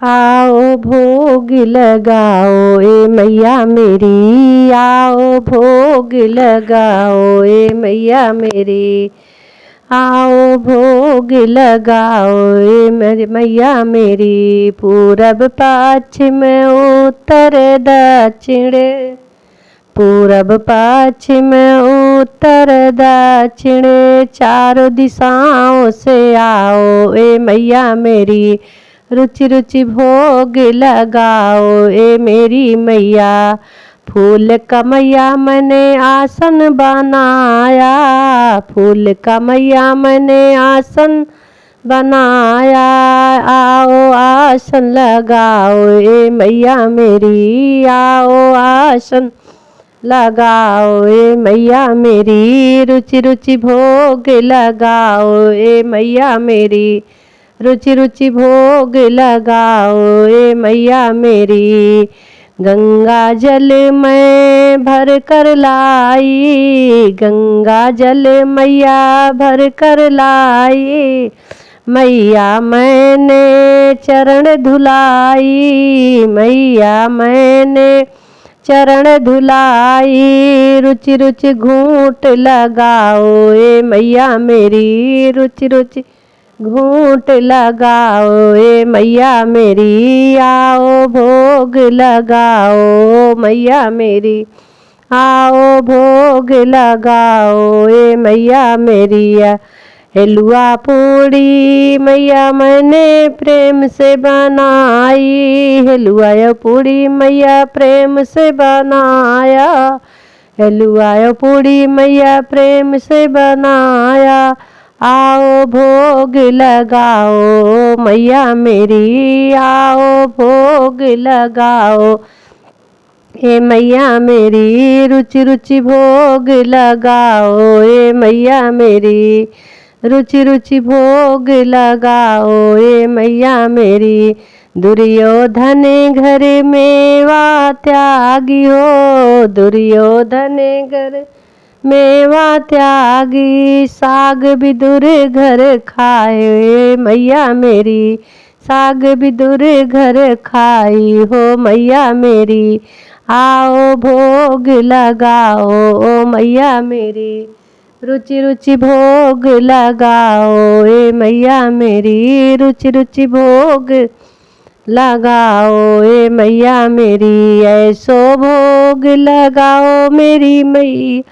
आओ भोग लगाओ ए मैया मेरी, आओ भोग लगाओ ए मैया मेरी, आओ भोग लगाओ ए मेरी मैया मेरी। पूरब पश्चिम उत्तर दक्षिण, पूरब पश्चिम उत्तर दक्षिण, चारों दिशाओं से आओ ए मैया मेरी, रुचि रुचि भोग लगाओ ए मेरी मैया। फूल का मैया मैंने आसन बनाया, फूल का मैया मैंने आसन बनाया, आओ आसन लगाओ ए मैया मेरी, आओ आसन लगाओ ए मैया मेरी, रुचि रुचि भोग लगाओ ए मैया मेरी, रुचि रुचि भोग लगाओ ए मैया मेरी। गंगा जल मैं भर कर लाई, गंगा जल मैया भर कर लाई, मैया मैंने चरण धुलाई, मैया मैंने चरण धुलाई, रुचि रुचि घूंट लगाओ ए मैया मेरी, रुचि रुचि घूंट लगाओ ए मैया मेरी, आओ भोग लगाओ मैया मेरी, आओ भोग लगाओ ए मैया मेरी। हलवा पूड़ी मैया मैंने प्रेम से बनाई, हलवा पूड़ी मैया प्रेम से बनाया, हलवा पूड़ी मैया प्रेम से बनाया, आओ भोग लगाओ मैया मेरी, आओ भोग लगाओ ए मैया मेरी, रुचि रुचि भोग लगाओ ए मैया मेरी, रुचि रुचि भोग लगाओ ए मैया मेरी। दुर्योधन घर मेवा त्यागी हो, दुर्योधन घर मेवा त्यागी, साग विदुर घर खाए मैया मेरी, साग विदुर घर खाई हो मैया मेरी, आओ भोग लगाओ ओ मैया मेरी, रुचि रुचि भोग लगाओ ए मैया मेरी, रुचि रुचि भोग लगाओ ए मैया मेरी। ऐसो भोग लगाओ मेरी मैया,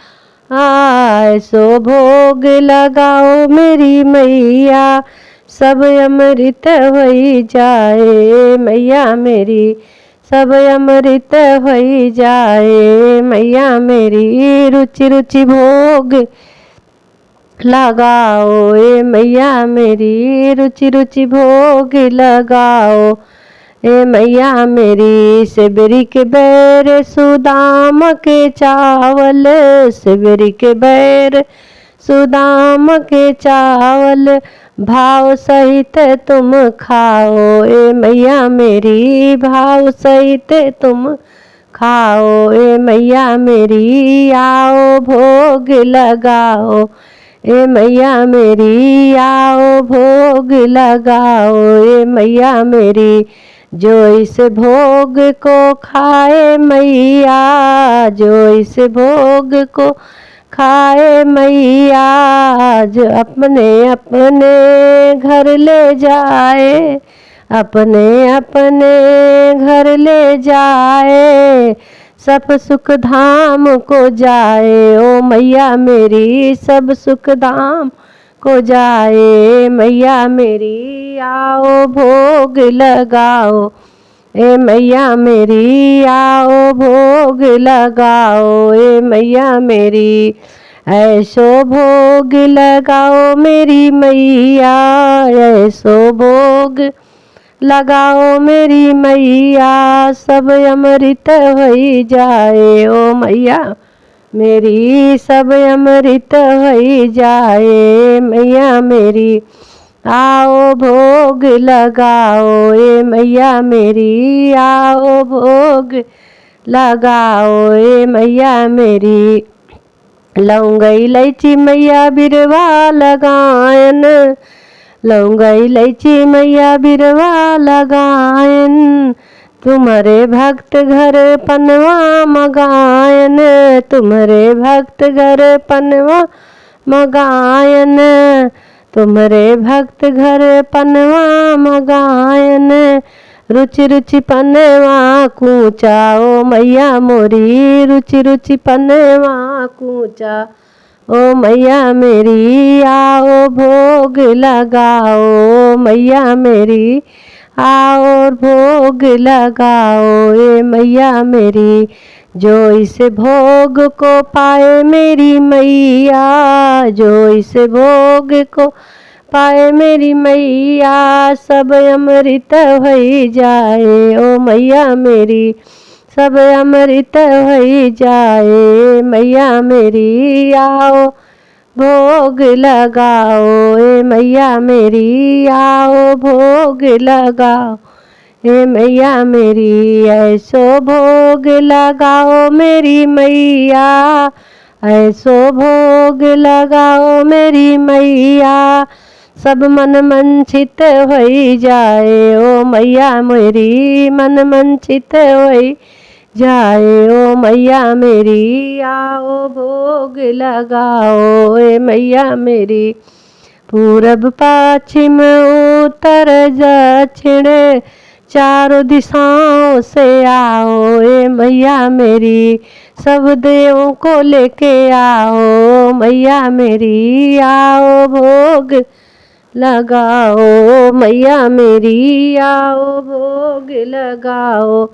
ऐसो भोग लगाओ मेरी मैया, सब अमृत होई जाए मैया मेरी, सब अमृत होई जाए मैया मेरी, रुचि रुचि भोग लगाओ ए मैया मेरी, रुचि रुचि भोग लगाओ ए मैया मेरी। सिबरी के बैर सुदाम के चावल, सिबरी के बैर सुदाम के चावल, भाव सहित तुम खाओ ए मैया मेरी, भाव सहित तुम खाओ ए मैया मेरी, आओ भोग लगाओ ए मैया मेरी, आओ भोग लगाओ ए मैया मेरी। जो इस भोग को खाए मैया, जो इस भोग को खाए मैया, जो अपने अपने घर ले जाए, अपने अपने घर ले जाए, सब सुख धाम को जाए ओ मैया मेरी, सब सुख धाम को जाए मैया मेरी, आओ भोग लगाओ ए मैया मेरी, आओ भोग लगाओ ए मैया मेरी। ऐसो भोग लगाओ मेरी मैया, ऐसो भोग लगाओ मेरी मैया, सब अमृत होई जाए ओ मैया मेरी, सब अमृत होई जाए मैया मेरी, आओ भोग लगाओ ए मैया मेरी, आओ भोग लगाओ ए मैया मेरी। लौंग इलायची मैया बिरवा लगायन, लौंग इलायची मैया बिरवा लगायन, तुम्हारे भक्त घर पनवा मगायन, तुम्हारे भक्त घर पनवा मगायन, तुम्हारे भक्त घर पनवा मगायन। रुचि रुचि पनवा कूचा ओ मैया मोरी, रुचि रुचि पनवा कूचा ओ मैया मेरी, आओ भोग लगाओ मैया मेरी, आओ भोग लगाओ ए मैया मेरी। जो इस भोग को पाए मेरी मैया, जो इस भोग को पाए मेरी मैया, सब अमृत भई जाए ओ मैया मेरी, सब अमृत भई जाए मैया मेरी। आओ भोग लगाओ ए मैया मेरी, आओ भोग लगाओ ए मैया मेरी। ऐसो भोग लगाओ मेरी मैया, ऐसो भोग लगाओ मेरी मैया, सब मन मंचित होई जाए ओ मैया मेरी, मन मंचित होई जाए ओ मैया मेरी। आओ भोग लगाओ ए मैया मेरी। पूरब पश्चिम उत्तर दक्षिण चारों दिशाओं से आओ ए मैया मेरी, सब देवों को लेके आओ मैया मेरी। आओ भोग लगाओ मैया मेरी, आओ भोग लगाओ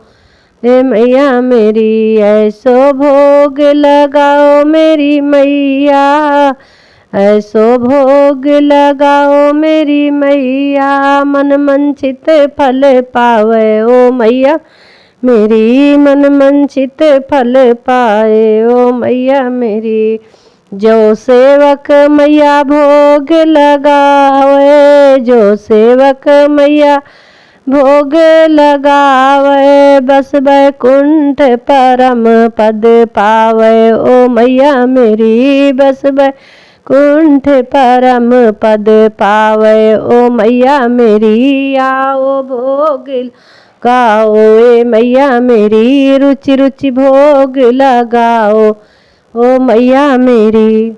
ए मैया मेरी। ऐसो भोग लगाओ मेरी मैया, ऐसो भोग लगाओ मेरी मैया, मन मंचित फल पावे ओ मैया मेरी, मन मंचित फल पाए ओ मैया मेरी। जो सेवक मैया भोग लगावे, जो सेवक मैया भोग लगावे, बस बैकुंठ परम पद पावे ओ मैया मेरी, बस बैकुंठ परम पद पावे ओ मैया मेरी। आओ भोग लगाओ ए मैया मेरी, रुचि रुचि भोग लगाओ ओ मैया मेरी।